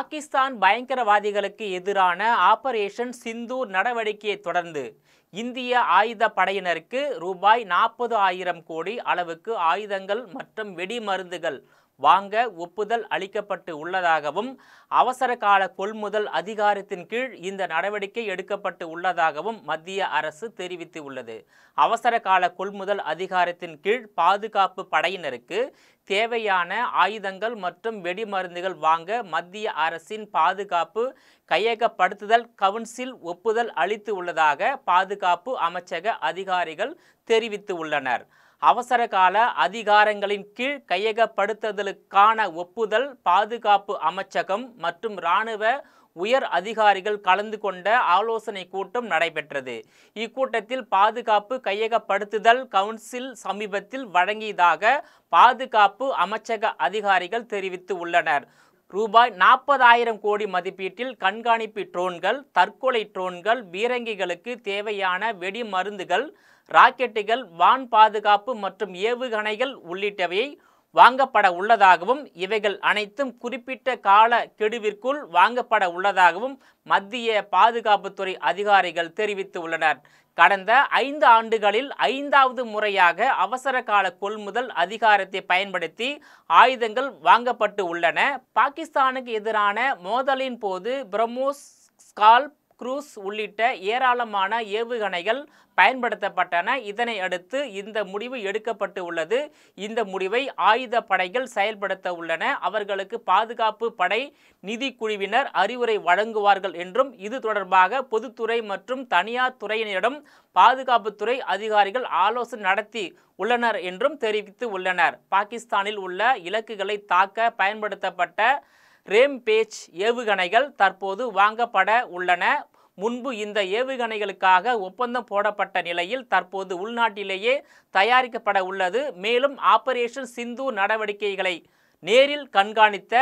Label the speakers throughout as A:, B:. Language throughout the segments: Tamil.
A: பாகிஸ்தான் பயங்கரவாதிகளுக்கு எதிரான ஆபரேஷன் சிந்தூர் நடவடிக்கையை தொடர்ந்து இந்திய ஆயுத படையினருக்கு ரூபாய் 40,000 கோடி அளவுக்கு ஆயுதங்கள் மற்றும் வெடிமருந்துகள் வாங்க ஒப்புதல் அளிக்கப்பட்டு உள்ளதாகவும் அவசர கால கொள்முதல் அதிகாரத்தின் கீழ் இந்த நடவடிக்கை எடுக்கப்பட்டு உள்ளதாகவும் மத்திய அரசு தெரிவித்து உள்ளது. அவசர கால கொள்முதல் அதிகாரத்தின் கீழ் பாதுகாப்பு படையினருக்கு தேவையான ஆயுதங்கள் மற்றும் வெடிமருந்துகள் வாங்க மத்திய அரசின் பாதுகாப்பு கையகப்படுத்துதல் கவுன்சில் ஒப்புதல் அளித்து உள்ளதாக பாதுகாப்பு அமைச்சக அதிகாரிகள் தெரிவித்து உள்ளனர். அவசர கால அதிகாரங்களின் கீழ் கையகப்படுத்துதலுக்கான ஒப்புதல் பாதுகாப்பு அமைச்சகம் மற்றும் இராணுவ உயர் அதிகாரிகள் கலந்து கொண்ட ஆலோசனை கூட்டம் நடைபெற்றது. இக்கூட்டத்தில் பாதுகாப்பு கையகப்படுத்துதல் கவுன்சில் சமீபத்தில் வழங்கியதாக பாதுகாப்பு அமைச்சக அதிகாரிகள் தெரிவித்து உள்ளனர். ரூபாய் 40,000 கோடி மதிப்பீட்டில் கண்காணிப்பு ட்ரோன்கள், தற்கொலை ட்ரோன்கள், பீரங்கிகளுக்கு தேவையான வெடி மருந்துகள், ராக்கெட்டுகள், வான் பாதுகாப்பு மற்றும் ஏவுகணைகள் உள்ளிட்டவை வாங்கப்பட உள்ளதாகவும் இவைகள் அனைத்தும் குறிப்பிட்ட கால கெடுவிற்குள் வாங்கப்பட உள்ளதாகவும் மத்திய பாதுகாப்புத்துறை அதிகாரிகள் தெரிவித்து உள்ளனர். கடந்த 5 ஆண்டுகளில் 5வது முறையாக அவசர கால கொள்முதல் அதிகாரத்தை பயன்படுத்தி ஆயுதங்கள் வாங்கப்பட்டு உள்ளன. பாகிஸ்தானுக்கு எதிரான மோதலின் போது பிரம்மோஸ், ஸ்கால்ப், குரூஸ் உள்ளிட்ட ஏராளமான ஏவுகணைகள் பயன்படுத்தப்பட்டன. இதனை அடுத்து இந்த முடிவு எடுக்கப்பட்டு உள்ளது. இந்த முடிவை ஆயுத படைகள் செயல்படுத்த உள்ளன. அவர்களுக்கு பாதுகாப்பு படை நிதி குழுவினர் அறிவுரை வழங்குவார்கள் என்றும் இது தொடர்பாக பொதுத்துறை மற்றும் தனியார் துறையினரிடம் பாதுகாப்புத்துறை அதிகாரிகள் ஆலோசனை நடத்தி உள்ளனர் என்றும் தெரிவித்து உள்ளனர். பாகிஸ்தானில் உள்ள இலக்குகளை தாக்க பயன்படுத்தப்பட்ட ரேம்பேஜ் ஏவுகணைகள் தற்போது வாங்கப்பட உள்ளன. முன்பு இந்த ஏவுகணைகளுக்காக ஒப்பந்தம் போடப்பட்ட நிலையில் தற்போது உள்நாட்டிலேயே தயாரிக்கப்பட உள்ளது. மேலும் ஆபரேஷன் சிந்தூர் நடவடிக்கைகளை நேரில் கண்காணித்த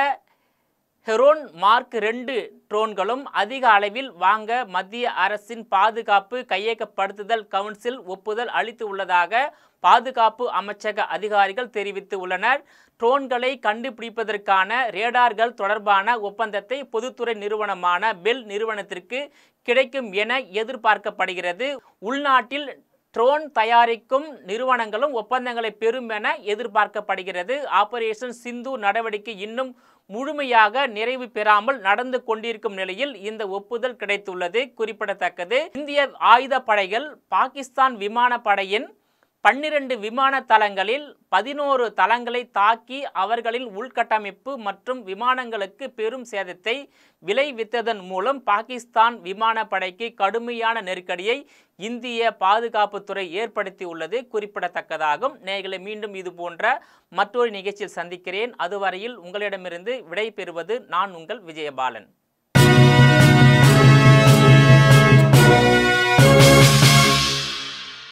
A: ஹெரோன் மார்க் 2 ட்ரோன்களும் அதிக அளவில் வாங்க மத்திய அரசின் பாதுகாப்பு கையகப்படுத்துதல் கவுன்சில் ஒப்புதல் அளித்து உள்ளதாக பாதுகாப்பு அமைச்சக அதிகாரிகள் தெரிவித்து உள்ளனர். ட்ரோன்களை கண்டுபிடிப்பதற்கான ரேடார்கள் தொடர்பான ஒப்பந்தத்தை பொதுத்துறை நிறுவனமான பெல் நிறுவனத்திற்கு கிடைக்கும் என எதிர்பார்க்கப்படுகிறது. உள்நாட்டில் ட்ரோன் தயாரிக்கும் நிறுவனங்களும் ஒப்பந்தங்களை பெறும் என எதிர்பார்க்கப்படுகிறது. ஆபரேஷன் சிந்தூர் நடவடிக்கை இன்னும் முழுமையாக நிறைவு பெறாமல் நடந்து கொண்டிருக்கும் நிலையில் இந்த ஒப்புதல் கிடைத்துள்ளது குறிப்பிடத்தக்கது. இந்திய ஆயுத படைகள் பாகிஸ்தான் விமானப்படையின் 12 விமான தளங்களில் 11 தளங்களை தாக்கி அவர்களின் உள்கட்டமைப்பு மற்றும் விமானங்களுக்கு பெரும் சேதத்தை விளைவித்ததன் மூலம் பாகிஸ்தான் விமானப்படைக்கு கடுமையான நெருக்கடியை இந்திய பாதுகாப்புத்துறை ஏற்படுத்தியுள்ளது குறிப்பிடத்தக்கதாகும். நேயர்களை மீண்டும் இது போன்ற மற்றொரு நிகழ்ச்சியில் சந்திக்கிறேன். அதுவரையில் உங்களிடமிருந்து விடை பெறுவது நான் உங்கள் விஜயபாலன்.